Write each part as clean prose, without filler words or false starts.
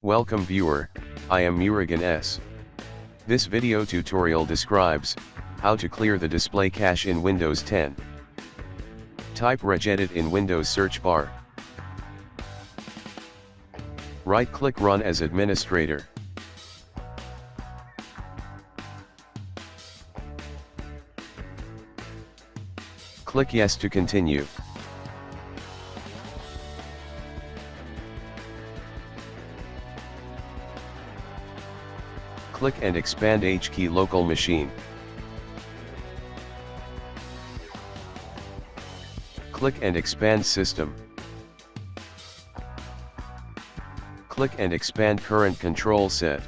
Welcome viewer, I am Murugan S. This video tutorial describes how to clear the display cache in Windows 10. Type regedit in Windows search bar. Right-click Run as administrator. Click Yes to continue. Click and expand HKey local machine. Click and expand system. Click and expand current control set.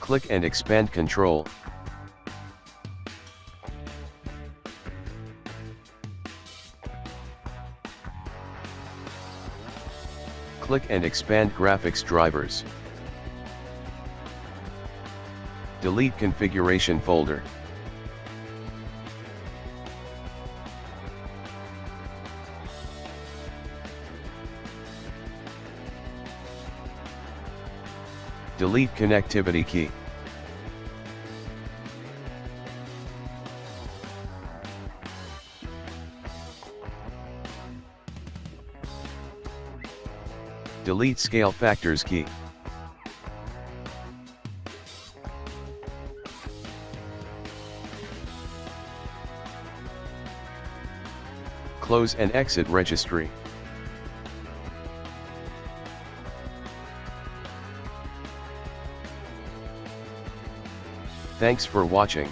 Click and expand control. Click and expand graphics drivers. Delete configuration folder. Delete connectivity key. Delete scale factors key. Close and exit registry. Thanks for watching.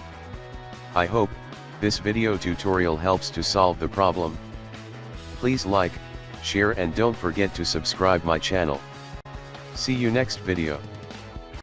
I hope this video tutorial helps to solve the problem. Please like, share and don't forget to subscribe my channel. See you next video.